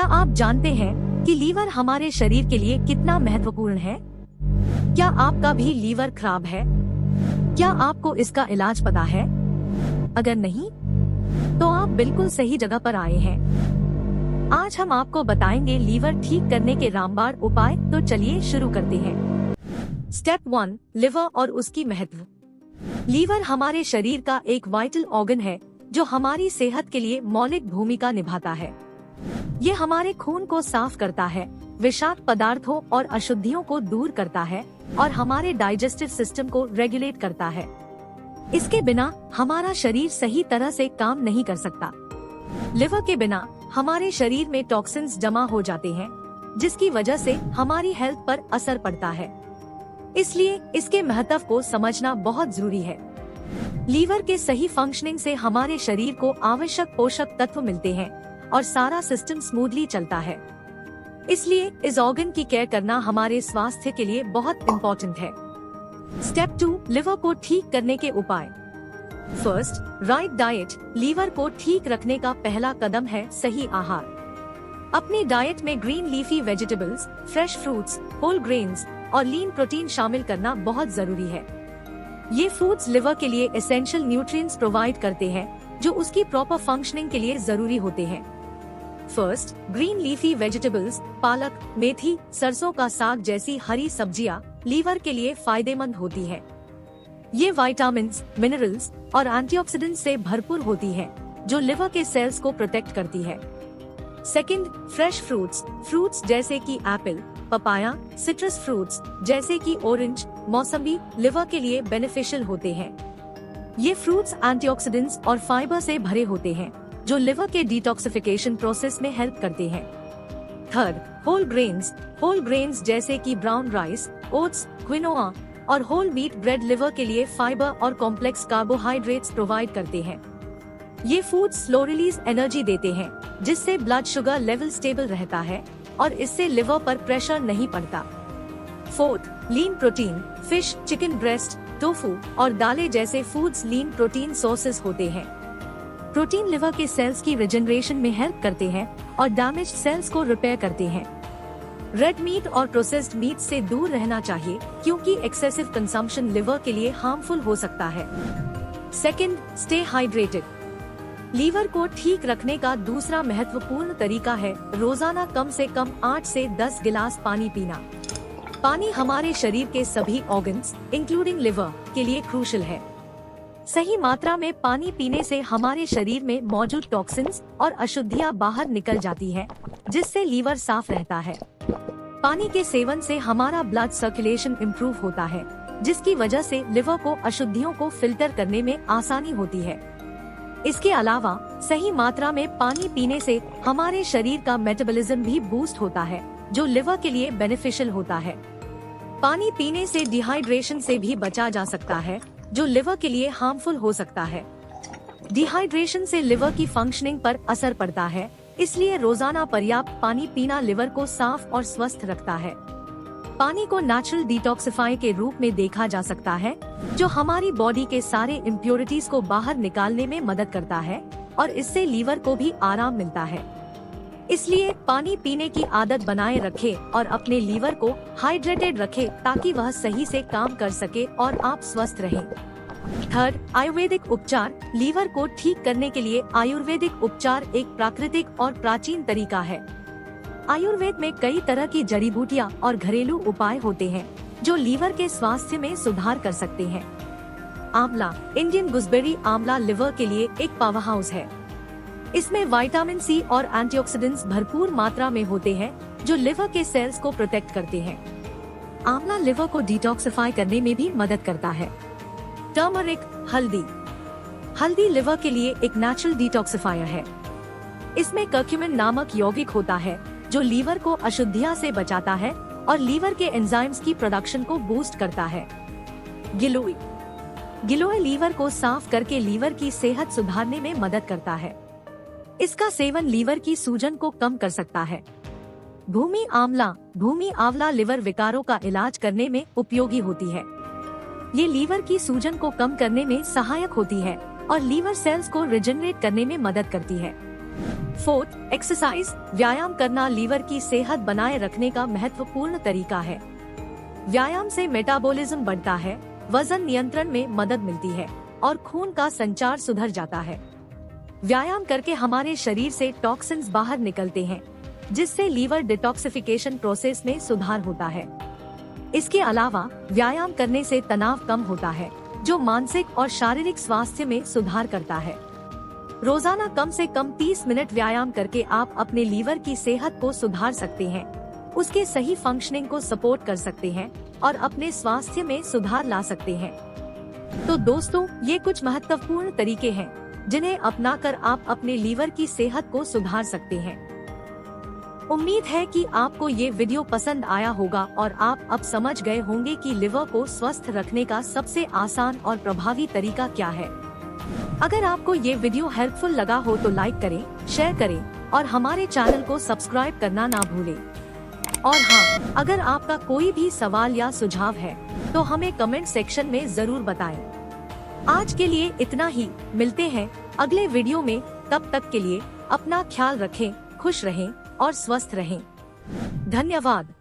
क्या आप जानते हैं कि लीवर हमारे शरीर के लिए कितना महत्वपूर्ण है? क्या आपका भी लीवर खराब है? क्या आपको इसका इलाज पता है? अगर नहीं, तो आप बिल्कुल सही जगह पर आए हैं। आज हम आपको बताएंगे लीवर ठीक करने के रामबाण उपाय। तो चलिए शुरू करते हैं। स्टेप 1, लिवर और उसकी महत्व। लीवर हमारे शरीर का एक वाइटल ऑर्गन है जो हमारी सेहत के लिए मौलिक भूमिका निभाता है। ये हमारे खून को साफ करता है, विषाक्त पदार्थों और अशुद्धियों को दूर करता है और हमारे डाइजेस्टिव सिस्टम को रेगुलेट करता है। इसके बिना हमारा शरीर सही तरह से काम नहीं कर सकता। लिवर के बिना हमारे शरीर में टॉक्सिन्स जमा हो जाते हैं, जिसकी वजह से हमारी हेल्थ पर असर पड़ता है। इसलिए इसके महत्व को समझना बहुत जरूरी है। लीवर के सही फंक्शनिंग से हमारे शरीर को आवश्यक पोषक तत्व मिलते हैं और सारा सिस्टम स्मूथली चलता है। इसलिए इस ऑर्गन की केयर करना हमारे स्वास्थ्य के लिए बहुत इम्पोर्टेंट है। स्टेप 2, लिवर को ठीक करने के उपाय। First, right diet. लीवर को ठीक रखने का पहला कदम है सही आहार। अपनी डाइट में green leafy vegetables, fresh fruits, whole grains और लीन प्रोटीन शामिल करना बहुत जरूरी है। ये फूड्स लिवर के लिए एसेंशियल न्यूट्रिएंट्स प्रोवाइड करते हैं जो उसकी प्रॉपर फंक्शनिंग के लिए जरूरी होते हैं। First, green leafy vegetables. पालक, मेथी, सरसों का साग जैसी हरी सब्जियां लीवर के लिए फायदेमंद होती है। ये विटामिन्स, मिनरल्स और एंटीऑक्सीडेंट्स से भरपूर होती है जो लिवर के सेल्स को प्रोटेक्ट करती है। Second, fresh fruits. फ्रूट्स जैसे कि एप्पल, पपाया, सिट्रस फ्रूट्स जैसे कि ऑरेंज, मौसम्बी लिवर के लिए बेनिफिशियल होते हैं। ये फ्रूट्स एंटीऑक्सीडेंट्स और फाइबर से भरे होते हैं जो लिवर के डिटॉक्सिफिकेशन प्रोसेस में हेल्प करते हैं। Third, whole grains. Whole grains जैसे कि ब्राउन राइस, ओट्स, क्विनोआ और होल व्हीट ब्रेड लिवर के लिए फाइबर और कॉम्प्लेक्स कार्बोहाइड्रेट्स प्रोवाइड करते हैं। ये फूड्स स्लो रिलीज एनर्जी देते हैं जिससे ब्लड शुगर लेवल स्टेबल रहता है और इससे लिवर पर प्रेशर नहीं पड़ता। Fourth, lean protein. Fish, chicken breast, tofu और दालें जैसे फूड्स लीन प्रोटीन सोर्सेज होते हैं। प्रोटीन लिवर के सेल्स की रिजेनरेशन में हेल्प करते हैं और डैमेज्ड सेल्स को रिपेयर करते हैं। रेड मीट और प्रोसेस्ड मीट से दूर रहना चाहिए क्योंकि एक्सेसिव कंजम्पशन लिवर के लिए हार्मफुल हो सकता है। Second, stay hydrated. लीवर को ठीक रखने का दूसरा महत्वपूर्ण तरीका है रोजाना कम से कम 8 से 10 गिलास पानी पीना। पानी हमारे शरीर के सभी ऑर्गन्स इंक्लूडिंग लिवर के लिए क्रूशियल है। सही मात्रा में पानी पीने से हमारे शरीर में मौजूद टॉक्सिन्स और अशुद्धियां बाहर निकल जाती हैं, जिससे लीवर साफ रहता है। पानी के सेवन से हमारा ब्लड सर्कुलेशन इम्प्रूव होता है, जिसकी वजह से लिवर को अशुद्धियों को फिल्टर करने में आसानी होती है। इसके अलावा सही मात्रा में पानी पीने से हमारे शरीर का मेटाबॉलिज्म भी बूस्ट होता है, जो लिवर के लिए बेनिफिशियल होता है। पानी पीने से डिहाइड्रेशन से भी बचा जा सकता है, जो लिवर के लिए हार्मफुल हो सकता है। डिहाइड्रेशन से लिवर की फंक्शनिंग पर असर पड़ता है, इसलिए रोजाना पर्याप्त पानी पीना लिवर को साफ और स्वस्थ रखता है। पानी को नेचुरल डिटॉक्सिफायर के रूप में देखा जा सकता है, जो हमारी बॉडी के सारे इम्प्योरिटीज को बाहर निकालने में मदद करता है और इससे लीवर को भी आराम मिलता है। इसलिए पानी पीने की आदत बनाए रखें और अपने लीवर को हाइड्रेटेड रखें ताकि वह सही से काम कर सके और आप स्वस्थ रहें। थर्ड, आयुर्वेदिक उपचार। लीवर को ठीक करने के लिए आयुर्वेदिक उपचार एक प्राकृतिक और प्राचीन तरीका है। आयुर्वेद में कई तरह की जड़ी बूटियां और घरेलू उपाय होते हैं जो लीवर के स्वास्थ्य में सुधार कर सकते हैं। आंवला, इंडियन गुसबेरी आंवला लिवर के लिए एक पावर हाउस है। इसमें विटामिन सी और एंटीऑक्सीडेंट्स भरपूर मात्रा में होते हैं जो लिवर के सेल्स को प्रोटेक्ट करते हैं। आंवला लिवर को डिटॉक्सिफाई करने में भी मदद करता है। टर्मरिक, हल्दी। हल्दी लिवर के लिए एक नेचुरल डिटॉक्सिफायर है। इसमें कर्क्यूमिन नामक यौगिक होता है जो लीवर को अशुद्धियां से बचाता है और लीवर के एंजाइम्स की प्रोडक्शन को बूस्ट करता है। गिलोय। गिलोय लीवर को साफ करके लीवर की सेहत सुधारने में मदद करता है। इसका सेवन लीवर की सूजन को कम कर सकता है। भूमि आंवला। भूमि आंवला लिवर विकारों का इलाज करने में उपयोगी होती है। ये लीवर की सूजन को कम करने में सहायक होती है और लीवर सेल्स को रिजेनरेट करने में मदद करती है। Fourth, exercise. व्यायाम करना लीवर की सेहत बनाए रखने का महत्वपूर्ण तरीका है। व्यायाम से मेटाबॉलिज्म बढ़ता है, वजन नियंत्रण में मदद मिलती है और खून का संचार सुधर जाता है। व्यायाम करके हमारे शरीर से टॉक्सिन्स बाहर निकलते हैं, जिससे लीवर डिटॉक्सिफिकेशन प्रोसेस में सुधार होता है। इसके अलावा व्यायाम करने से तनाव कम होता है, जो मानसिक और शारीरिक स्वास्थ्य में सुधार करता है। रोजाना कम से कम 30 मिनट व्यायाम करके आप अपने लीवर की सेहत को सुधार सकते हैं, उसके सही फंक्शनिंग को सपोर्ट कर सकते हैं और अपने स्वास्थ्य में सुधार ला सकते हैं। तो दोस्तों, ये कुछ महत्वपूर्ण तरीके हैं जिन्हें अपनाकर आप अपने लीवर की सेहत को सुधार सकते हैं। उम्मीद है कि आपको ये वीडियो पसंद आया होगा और आप अब समझ गए होंगे कि लिवर को स्वस्थ रखने का सबसे आसान और प्रभावी तरीका क्या है। अगर आपको ये वीडियो हेल्पफुल लगा हो तो लाइक करें, शेयर करें और हमारे चैनल को सब्सक्राइब करना ना भूलें। और हाँ, अगर आपका कोई भी सवाल या सुझाव है तो हमें कमेंट सेक्शन में जरूर बताएं। आज के लिए इतना ही, मिलते हैं अगले वीडियो में। तब तक के लिए अपना ख्याल रखें, खुश रहें और स्वस्थ रहें। धन्यवाद।